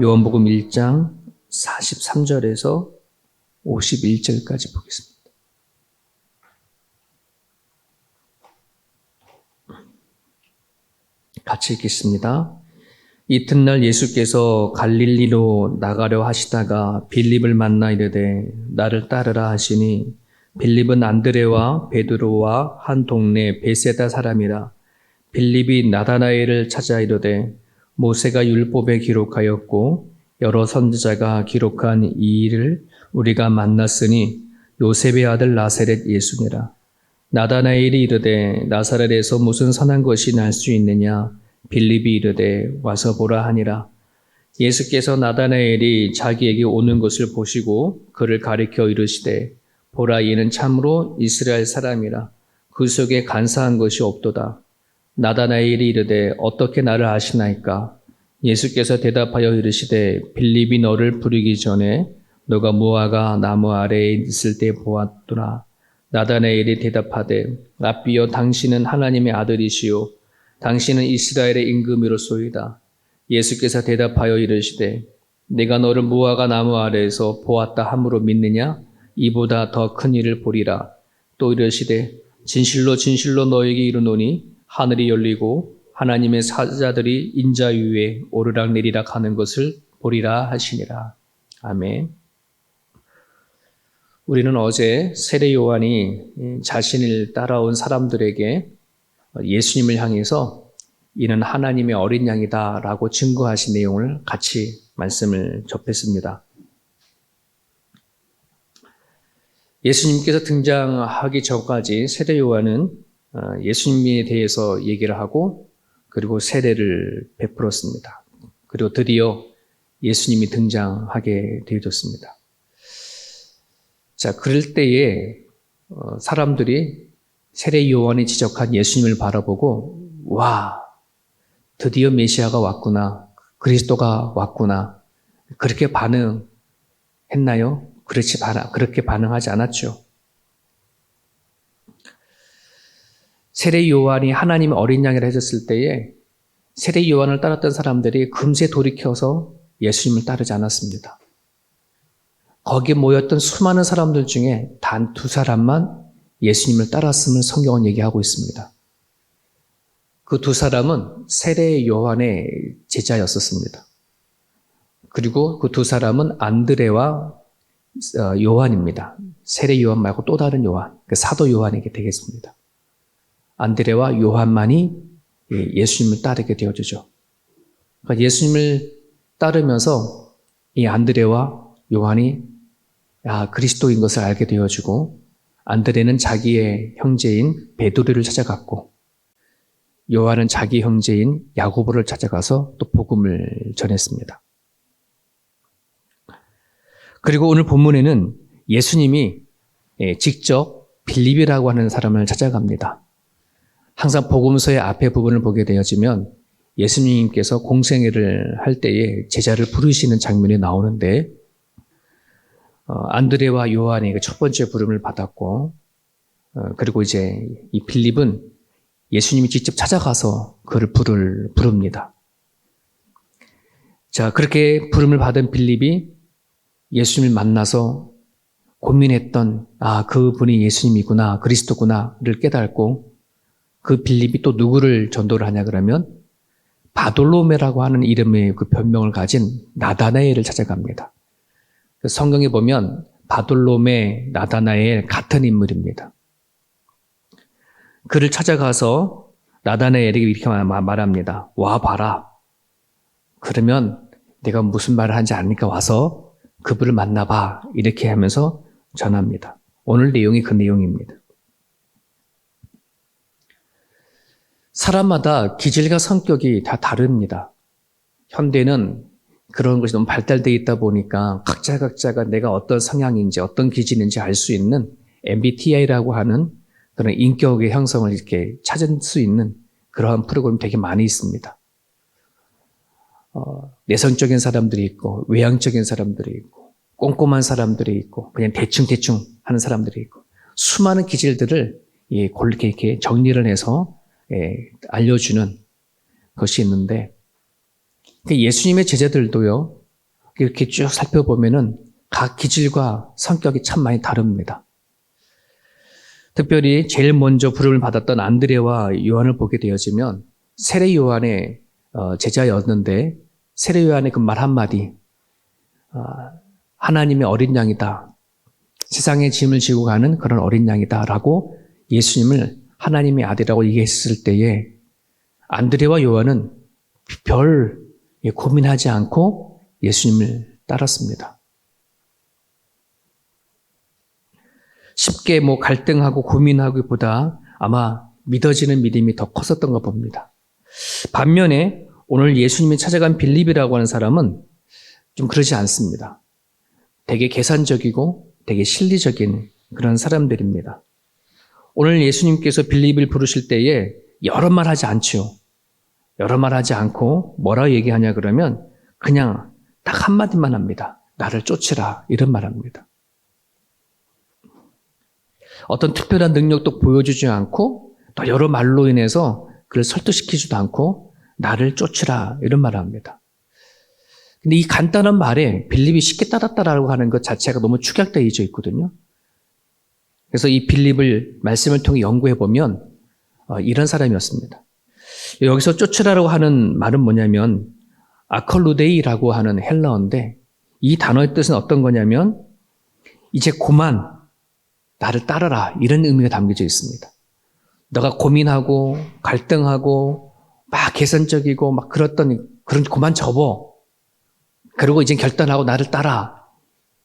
요한복음 1장 43절에서 51절까지 보겠습니다. 같이 읽겠습니다. 이튿날 예수께서 갈릴리로 나가려 하시다가 빌립을 만나 이르되 나를 따르라 하시니 빌립은 안드레와 베드로와 한 동네 베세다 사람이라. 빌립이 나다나엘을 찾아 이르되 모세가 율법에 기록하였고 여러 선지자가 기록한 이 일을 우리가 만났으니 요셉의 아들 나사렛 예수니라. 나다나엘이 이르되 나사렛에서 무슨 선한 것이 날 수 있느냐? 빌립이 이르되 와서 보라 하니라. 예수께서 나다나엘이 자기에게 오는 것을 보시고 그를 가리켜 이르시되 보라, 이는 참으로 이스라엘 사람이라. 그 속에 간사한 것이 없도다. 나다나엘이 이르되 어떻게 나를 아시나이까? 예수께서 대답하여 이르시되 빌립이 너를 부르기 전에 너가 무화과 나무 아래에 있을 때 보았더라. 나다나엘이 대답하되 라삐여, 당신은 하나님의 아들이시요 당신은 이스라엘의 임금이로소이다. 예수께서 대답하여 이르시되 내가 너를 무화과 나무 아래에서 보았다 함으로 믿느냐? 이보다 더 큰 일을 보리라. 또 이르시되 진실로 진실로 너에게 이르노니 하늘이 열리고 하나님의 사자들이 인자 위에 오르락 내리락 하는 것을 보리라 하시니라. 아멘. 우리는 어제 세례 요한이 자신을 따라온 사람들에게 예수님을 향해서 이는 하나님의 어린 양이다 라고 증거하신 내용을 같이 말씀을 접했습니다. 예수님께서 등장하기 전까지 세례 요한은 예수님에 대해서 얘기를 하고 그리고 세례를 베풀었습니다. 그리고 드디어 예수님이 등장하게 되어졌습니다. 자, 그럴 때에 사람들이 세례 요한이 지적한 예수님을 바라보고 와, 드디어 메시아가 왔구나, 그리스도가 왔구나, 그렇게 반응했나요? 그렇게 반응하지 않았죠. 세례 요한이 하나님의 어린 양이라 했을 때에 세례 요한을 따랐던 사람들이 금세 돌이켜서 예수님을 따르지 않았습니다. 거기에 모였던 수많은 사람들 중에 단 2사람만 예수님을 따랐음을 성경은 얘기하고 있습니다. 그 2사람은 세례 요한의 제자였었습니다. 그리고 그 2사람은 안드레와 요한입니다. 세례 요한 말고 또 다른 요한, 사도 요한에게 되겠습니다. 안드레와 요한만이 예수님을 따르게 되어주죠. 그러니까 예수님을 따르면서 이 안드레와 요한이 그리스도인 것을 알게 되어주고, 안드레는 자기의 형제인 베드로를 찾아갔고 요한은 자기 형제인 야고보를 찾아가서 또 복음을 전했습니다. 그리고 오늘 본문에는 예수님이 직접 빌립이라고 하는 사람을 찾아갑니다. 항상 복음서의 앞에 부분을 보게 되어지면 예수님께서 공생애를 할 때에 제자를 부르시는 장면이 나오는데 안드레와 요한이 첫 번째 부름을 받았고 그리고 이제 이 빌립은 예수님이 직접 찾아가서 그를 부릅니다. 자, 그렇게 부름을 받은 빌립이 예수님을 만나서 고민했던 그분이 예수님이구나, 그리스도구나를 깨닫고 그 빌립이 또 누구를 전도를 하냐 그러면 바돌로메라고 하는 이름의 그 변명을 가진 나다나엘을 찾아갑니다. 성경에 보면 바돌로메, 나다나엘 같은 인물입니다. 그를 찾아가서 나다나엘에게 이렇게 말합니다. 와 봐라. 그러면 내가 무슨 말을 하는지 아니까 와서 그분을 만나봐. 이렇게 하면서 전합니다. 오늘 내용이 그 내용입니다. 사람마다 기질과 성격이 다 다릅니다. 현대는 그런 것이 너무 발달되어 있다 보니까 각자가 내가 어떤 성향인지 어떤 기질인지 알 수 있는 MBTI라고 하는 그런 인격의 형성을 이렇게 찾을 수 있는 그러한 프로그램이 되게 많이 있습니다. 내성적인 사람들이 있고 외향적인 사람들이 있고 꼼꼼한 사람들이 있고 그냥 대충 하는 사람들이 있고 수많은 기질들을 이렇게 정리를 해서 알려주는 것이 있는데 예수님의 제자들도요, 이렇게 쭉 살펴보면은 각 기질과 성격이 참 많이 다릅니다. 특별히 제일 먼저 부름을 받았던 안드레와 요한을 보게 되어지면 세례 요한의 제자였는데 세례 요한의 그 말 한마디, 하나님의 어린 양이다. 세상의 짐을 지고 가는 그런 어린 양이다라고 예수님을 하나님의 아들이라고 얘기했을 때에 안드레와 요한은 별 고민하지 않고 예수님을 따랐습니다. 쉽게 갈등하고 고민하기보다 아마 믿어지는 믿음이 더 컸었던 것 봅니다. 반면에 오늘 예수님이 찾아간 빌립이라고 하는 사람은 좀 그러지 않습니다. 되게 계산적이고 되게 실리적인 그런 사람들입니다. 오늘 예수님께서 빌립을 부르실 때에 여러 말 하지 않죠. 여러 말 하지 않고 뭐라 얘기하냐 그러면 그냥 딱 한마디만 합니다. 나를 쫓으라 이런 말 합니다. 어떤 특별한 능력도 보여주지 않고 또 여러 말로 인해서 그를 설득시키지도 않고 나를 쫓으라 이런 말을 합니다. 근데 이 간단한 말에 빌립이 쉽게 따랐다라고 하는 것 자체가 너무 축약되어 있거든요. 그래서 이 빌립을 말씀을 통해 연구해 보면 이런 사람이었습니다. 여기서 쫓으라고 하는 말은 뭐냐면 아컬루데이라고 하는 헬라어인데 이 단어의 뜻은 어떤 거냐면 이제 그만 나를 따르라 이런 의미가 담겨져 있습니다. 너가 고민하고 갈등하고 막 계산적이고 막 그런 그만 접어. 그리고 이제 결단하고 나를 따라.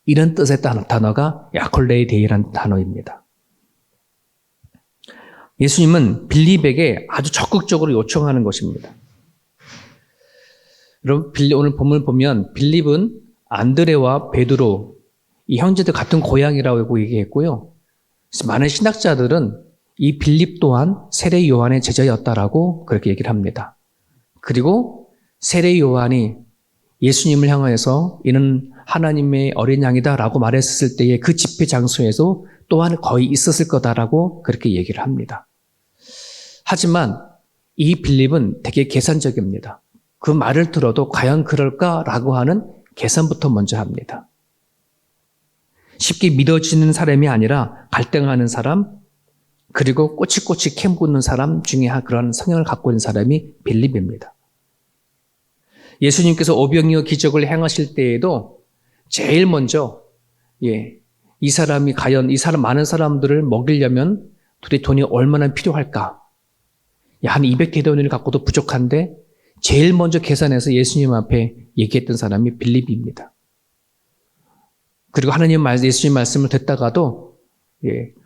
이런 뜻의 단어가 아콜레이데이라는 단어입니다. 예수님은 빌립에게 아주 적극적으로 요청하는 것입니다. 여러분 오늘 본문을 보면 빌립은 안드레와 베드로 이 형제들 같은 고향이라고 얘기했고요. 많은 신학자들은 이 빌립 또한 세례 요한의 제자였다라고 그렇게 얘기를 합니다. 그리고 세례 요한이 예수님을 향해서 이는 하나님의 어린 양이다라고 말했을 때의 그 집회 장소에서 또한 거의 있었을 거다라고 그렇게 얘기를 합니다. 하지만 이 빌립은 되게 계산적입니다. 그 말을 들어도 과연 그럴까라고 하는 계산부터 먼저 합니다. 쉽게 믿어지는 사람이 아니라 갈등하는 사람, 그리고 꼬치꼬치 캐묻는 사람 중에 그런 성향을 갖고 있는 사람이 빌립입니다. 예수님께서 오병이어 기적을 행하실 때에도 제일 먼저 이 사람이 과연 많은 사람들을 먹이려면 도대체 돈이 얼마나 필요할까? 한 200대돈을 갖고도 부족한데 제일 먼저 계산해서 예수님 앞에 얘기했던 사람이 빌립입니다. 그리고 예수님 말씀을 듣다가도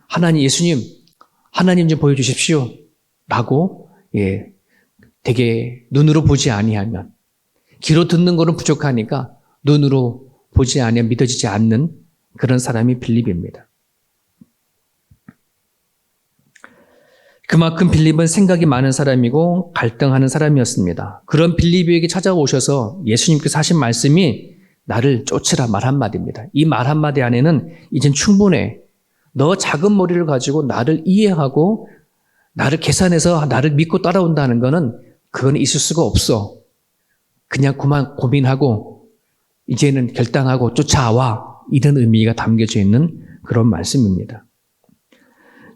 하나님 좀 보여주십시오 라고 되게 눈으로 보지 아니하면 귀로 듣는 거는 부족하니까 눈으로 보지 아니하면 믿어지지 않는 그런 사람이 빌립입니다. 그만큼 빌립은 생각이 많은 사람이고 갈등하는 사람이었습니다. 그런 빌립에게 찾아오셔서 예수님께서 하신 말씀이 나를 쫓으라 말 한마디입니다. 이 말 한마디 안에는 이젠 충분해. 너 작은 머리를 가지고 나를 이해하고 나를 계산해서 나를 믿고 따라온다는 거는 그건 있을 수가 없어. 그냥 그만 고민하고 이제는 결단하고 쫓아와. 이런 의미가 담겨져 있는 그런 말씀입니다.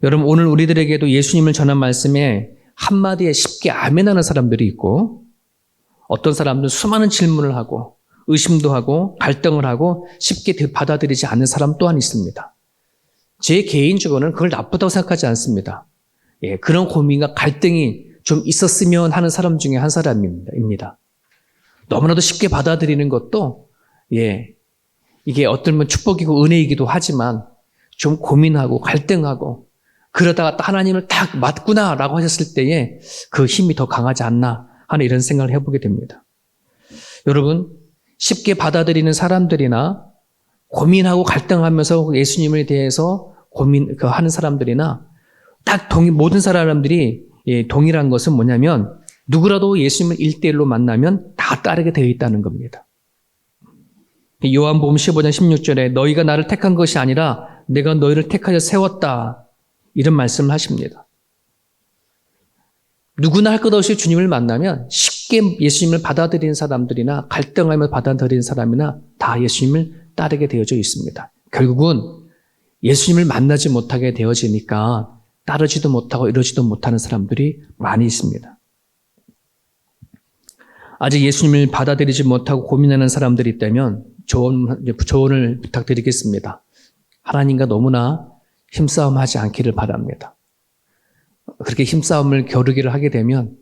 여러분 오늘 우리들에게도 예수님을 전한 말씀에 한마디에 쉽게 아멘하는 사람들이 있고 어떤 사람들은 수많은 질문을 하고 의심도 하고 갈등을 하고 쉽게 받아들이지 않는 사람 또한 있습니다. 제 개인적으로는 그걸 나쁘다고 생각하지 않습니다. 그런 고민과 갈등이 좀 있었으면 하는 사람 중에 한 사람입니다. 너무나도 쉽게 받아들이는 것도 이게 어떨 축복이고 은혜이기도 하지만 좀 고민하고 갈등하고 그러다가 하나님을 딱 맞구나라고 하셨을 때에 그 힘이 더 강하지 않나 하는 이런 생각을 해보게 됩니다. 여러분 쉽게 받아들이는 사람들이나 고민하고 갈등하면서 예수님에 대해서 하는 사람들이나 딱 모든 사람들이 동일한 것은 뭐냐면 누구라도 예수님을 1대1로 만나면 다 따르게 되어 있다는 겁니다. 요한복음 15장 16절에 너희가 나를 택한 것이 아니라 내가 너희를 택하여 세웠다. 이런 말씀을 하십니다. 누구나 할 것 없이 주님을 만나면 쉽게 예수님을 받아들이는 사람들이나 갈등하며 받아들이는 사람이나 다 예수님을 따르게 되어져 있습니다. 결국은 예수님을 만나지 못하게 되어지니까 따르지도 못하고 이러지도 못하는 사람들이 많이 있습니다. 아직 예수님을 받아들이지 못하고 고민하는 사람들이 있다면 조언을 부탁드리겠습니다. 하나님과 너무나 힘싸움하지 않기를 바랍니다. 그렇게 힘싸움을 겨루기를 하게 되면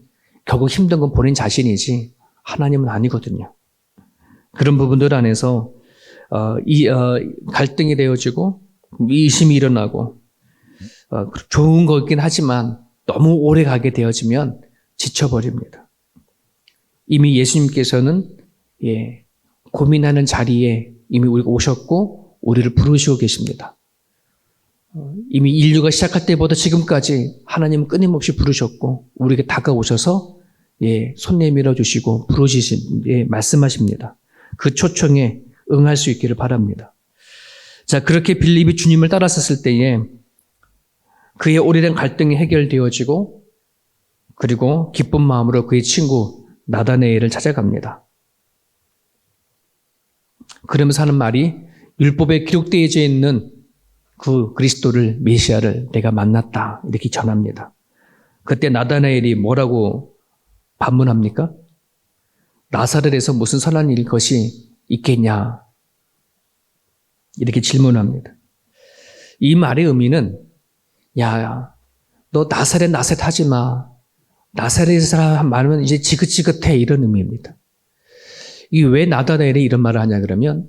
결국 힘든 건 본인 자신이지 하나님은 아니거든요. 그런 부분들 안에서 갈등이 되어지고 의심이 일어나고 좋은 거긴 하지만 너무 오래 가게 되어지면 지쳐버립니다. 이미 예수님께서는 고민하는 자리에 이미 우리가 오셨고 우리를 부르시고 계십니다. 이미 인류가 시작할 때보다 지금까지 하나님은 끊임없이 부르셨고 우리에게 다가오셔서 손 내밀어 주시고 말씀하십니다. 그 초청에 응할 수 있기를 바랍니다. 자, 그렇게 빌립이 주님을 따랐었을 때에 그의 오래된 갈등이 해결되어지고 그리고 기쁜 마음으로 그의 친구 나다네엘을 찾아갑니다. 그러면서 하는 말이 율법에 기록되어 있는 그 그리스도를 메시아를 내가 만났다 이렇게 전합니다. 그때 나다나엘이 뭐라고 반문합니까? 나사렛에서 무슨 선한 일 것이 있겠냐 이렇게 질문합니다. 이 말의 의미는 야, 너 나사렛 하지 마. 나사렛에서 말하면 이제 지긋지긋해 이런 의미입니다. 이게 왜 나다나엘이 이런 말을 하냐 그러면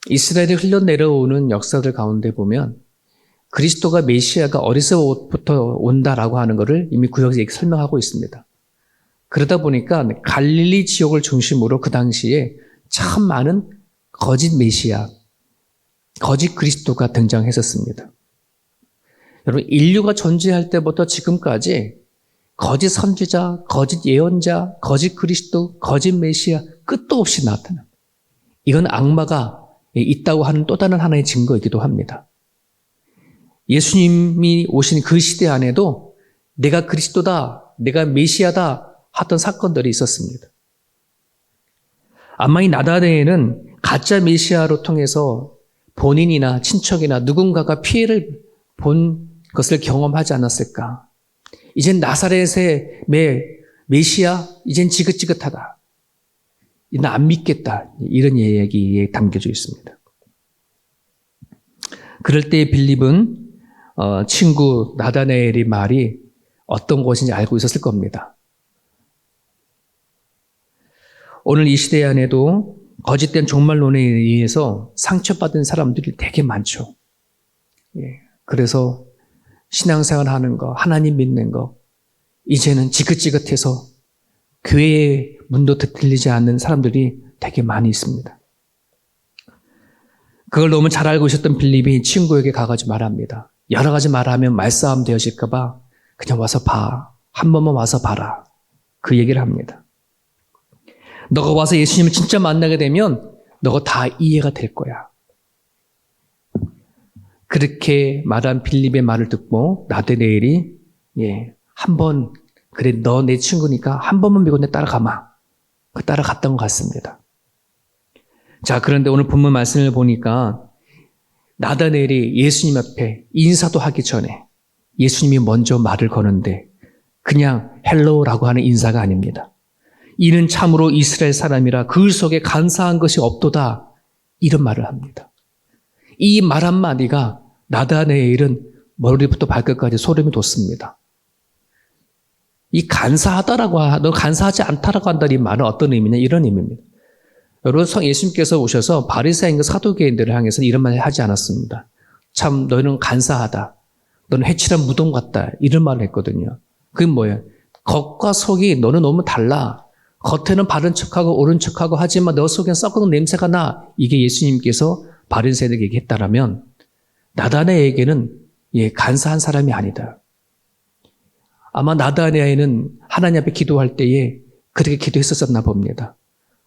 이스라엘에 흘러내려오는 역사들 가운데 보면 그리스도가 메시아가 어리서부터 온다라고 하는 것을 이미 구약에서 설명하고 있습니다. 그러다 보니까 갈릴리 지역을 중심으로 그 당시에 참 많은 거짓 메시아, 거짓 그리스도가 등장했었습니다. 여러분, 인류가 존재할 때부터 지금까지 거짓 선지자, 거짓 예언자, 거짓 그리스도, 거짓 메시아 끝도 없이 나타납니다. 이건 악마가 있다고 하는 또 다른 하나의 증거이기도 합니다. 예수님이 오신 그 시대 안에도 내가 그리스도다, 내가 메시아다 하던 사건들이 있었습니다. 아마 이 나다네엘은 가짜 메시아로 통해서 본인이나 친척이나 누군가가 피해를 본 것을 경험하지 않았을까. 이젠 나사렛의 메시아, 이젠 지긋지긋하다. 나 안 믿겠다. 이런 얘기에 담겨져 있습니다. 그럴 때 빌립은 친구 나다나엘의 말이 어떤 것인지 알고 있었을 겁니다. 오늘 이 시대 안에도 거짓된 종말론에 의해서 상처받은 사람들이 되게 많죠. 그래서 신앙생활 하는 거, 하나님 믿는 거, 이제는 지긋지긋해서 교회의 문도 들리지 않는 사람들이 되게 많이 있습니다. 그걸 너무 잘 알고 있었던 빌립이 친구에게 가가지고 말합니다. 여러 가지 말하면 말싸움 되어질까봐 그냥 와서 봐. 한 번만 와서 봐라. 그 얘기를 합니다. 너가 와서 예수님을 진짜 만나게 되면 너가 다 이해가 될 거야. 그렇게 말한 빌립의 말을 듣고 나다나엘이 한번 그래 너 내 친구니까 한 번만 믿고 내 따라가마. 그 따라갔던 것 같습니다. 자, 그런데 오늘 본문 말씀을 보니까 나다나엘이 예수님 앞에 인사도 하기 전에 예수님이 먼저 말을 거는데 그냥 헬로우라고 하는 인사가 아닙니다. 이는 참으로 이스라엘 사람이라 그 속에 간사한 것이 없도다. 이런 말을 합니다. 이 말 한마디가 나다나엘은 머리부터 발끝까지 소름이 돋습니다. 이 간사하다라고, 너 간사하지 않다라고 한다는 이 말은 어떤 의미냐? 이런 의미입니다. 여러분, 예수님께서 오셔서 바리새인과 사두개인들을 향해서 이런 말을 하지 않았습니다. 참 너희는 간사하다. 너는 해칠한 무덤 같다. 이런 말을 했거든요. 그게 뭐예요? 겉과 속이 너는 너무 달라. 겉에는 바른 척하고 옳은 척하고 하지만 너 속엔 썩은 냄새가 나. 이게 예수님께서 바리새인에게 얘기했다라면 나다나엘에게는 간사한 사람이 아니다. 아마 나다나엘은 하나님 앞에 기도할 때에 그렇게 기도했었나 봅니다.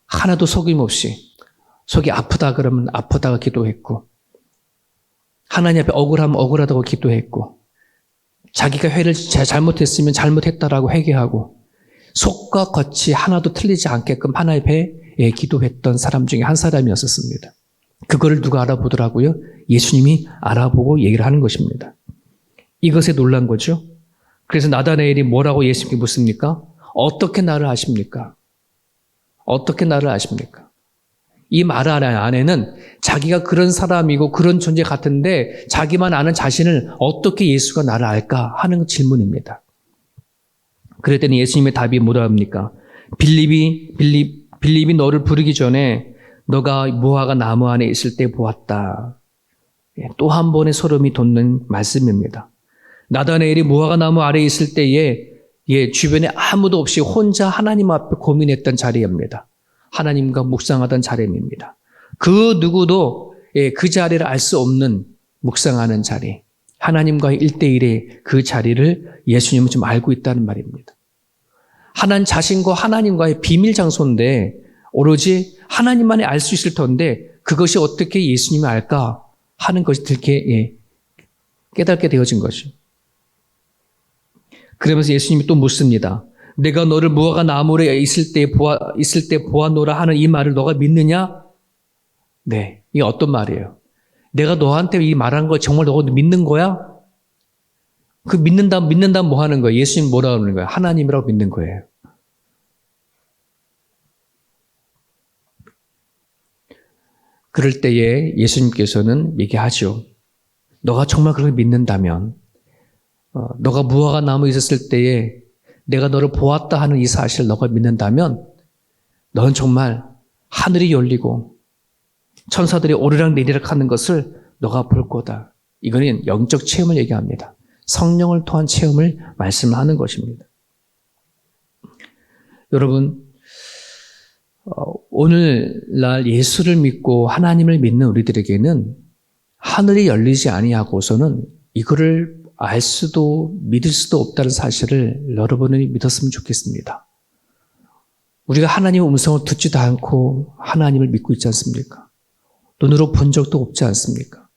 하나도 속임없이 속이 아프다 그러면 아프다고 기도했고 하나님 앞에 억울하면 억울하다고 기도했고 자기가 회를 잘못했으면 잘못했다라고 회개하고 속과 겉이 하나도 틀리지 않게끔 하나의 배에 기도했던 사람 중에 한 사람이었었습니다. 그거를 누가 알아보더라고요? 예수님이 알아보고 얘기를 하는 것입니다. 이것에 놀란 거죠. 그래서 나다나엘이 뭐라고 예수님께 묻습니까? 어떻게 나를 아십니까? 어떻게 나를 아십니까? 이 말 안에는 자기가 그런 사람이고 그런 존재 같은데 자기만 아는 자신을 어떻게 예수가 나를 알까 하는 질문입니다. 그랬더니 예수님의 답이 뭐라 합니까? 빌립이 너를 부르기 전에 너가 무화과 나무 안에 있을 때 보았다. 또 한 번의 소름이 돋는 말씀입니다. 나다나엘이 무화과 나무 아래에 있을 때에 주변에 아무도 없이 혼자 하나님 앞에 고민했던 자리입니다. 하나님과 묵상하던 자리입니다. 그 누구도 그 자리를 알 수 없는 묵상하는 자리, 하나님과의 1대1의 그 자리를 예수님은 좀 알고 있다는 말입니다. 하나님 자신과 하나님과의 비밀 장소인데 오로지 하나님만이 알 수 있을 텐데 그것이 어떻게 예수님이 알까 하는 것이 들게 깨닫게 되어진 거죠. 그러면서 예수님이 또 묻습니다. 내가 너를 무화과 나무에 있을 때 보았노라 하는 이 말을 너가 믿느냐? 네, 이게 어떤 말이에요? 내가 너한테 이 말한 거 정말 너가 믿는 거야? 그 믿는다 뭐 하는 거예요? 예수님 뭐라고 하는 거예요? 하나님이라고 믿는 거예요. 그럴 때에 예수님께서는 얘기하죠. 너가 정말 그걸 믿는다면 너가 무화과 나무에 있었을 때에 내가 너를 보았다 하는 이 사실을 너가 믿는다면 너는 정말 하늘이 열리고 천사들이 오르락 내리락 하는 것을 너가 볼 거다. 이거는 영적 체험을 얘기합니다. 성령을 통한 체험을 말씀하는 것입니다. 여러분, 오늘날 예수를 믿고 하나님을 믿는 우리들에게는 하늘이 열리지 아니하고서는 이거를 알 수도 믿을 수도 없다는 사실을 여러분이 믿었으면 좋겠습니다. 우리가 하나님의 음성을 듣지도 않고 하나님을 믿고 있지 않습니까? 눈으로 본 적도 없지 않습니까?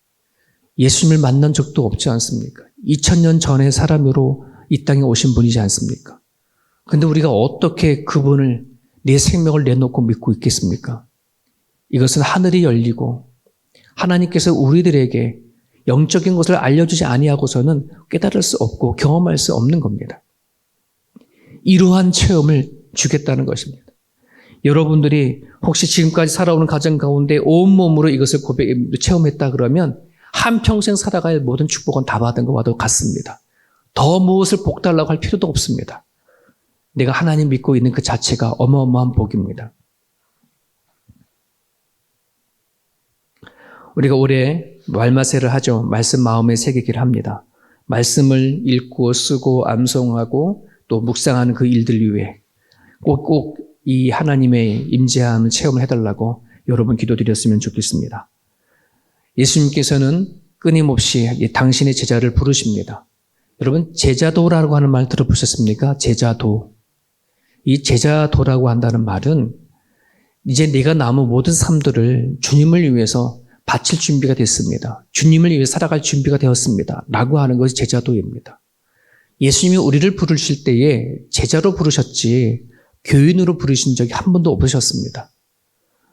예수님을 만난 적도 없지 않습니까? 2000년 전의 사람으로 이 땅에 오신 분이지 않습니까? 근데 우리가 어떻게 그분을 내 생명을 내놓고 믿고 있겠습니까? 이것은 하늘이 열리고 하나님께서 우리들에게 영적인 것을 알려주지 아니하고서는 깨달을 수 없고 경험할 수 없는 겁니다. 이러한 체험을 주겠다는 것입니다. 여러분들이 혹시 지금까지 살아오는 가정 가운데 온몸으로 이것을 체험했다 그러면 한평생 살아갈 모든 축복은 다 받은 것과도 같습니다. 더 무엇을 복달라고 할 필요도 없습니다. 내가 하나님 믿고 있는 그 자체가 어마어마한 복입니다. 우리가 올해 말마세를 하죠. 말씀 마음에 새기기를 합니다. 말씀을 읽고 쓰고 암송하고 또 묵상하는 그 일들 위해 꼭 이 하나님의 임재함을 체험을 해달라고 여러분 기도드렸으면 좋겠습니다. 예수님께서는 끊임없이 당신의 제자를 부르십니다. 여러분 제자도라고 하는 말 들어보셨습니까? 제자도. 이 제자도라고 한다는 말은 이제 내가 남은 모든 삶들을 주님을 위해서 바칠 준비가 됐습니다. 주님을 위해 살아갈 준비가 되었습니다. 라고 하는 것이 제자도입니다. 예수님이 우리를 부르실 때에 제자로 부르셨지 교인으로 부르신 적이 한 번도 없으셨습니다.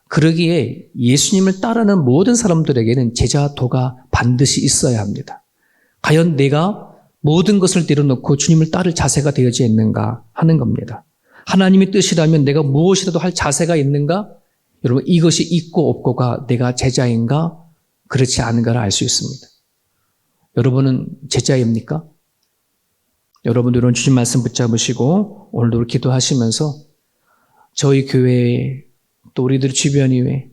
그러기에 예수님을 따르는 모든 사람들에게는 제자도가 반드시 있어야 합니다. 과연 내가 모든 것을 내려놓고 주님을 따를 자세가 되어져 있는가 하는 겁니다. 하나님의 뜻이라면 내가 무엇이라도 할 자세가 있는가? 여러분 이것이 있고 없고가 내가 제자인가 그렇지 않은가를 알 수 있습니다. 여러분은 제자입니까? 여러분들은 주신 말씀 붙잡으시고 오늘도 기도하시면서 저희 교회에 또 우리들 주변에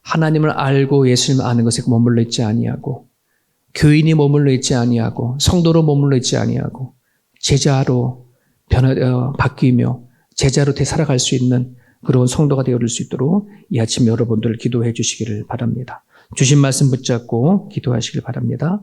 하나님을 알고 예수님을 아는 것에 머물러 있지 아니하고 교인이 머물러 있지 아니하고 성도로 머물러 있지 아니하고 제자로 바뀌며 제자로 되살아갈 수 있는 그런 성도가 되어줄 수 있도록 이 아침 여러분들 기도해 주시기를 바랍니다. 주신 말씀 붙잡고 기도하시길 바랍니다.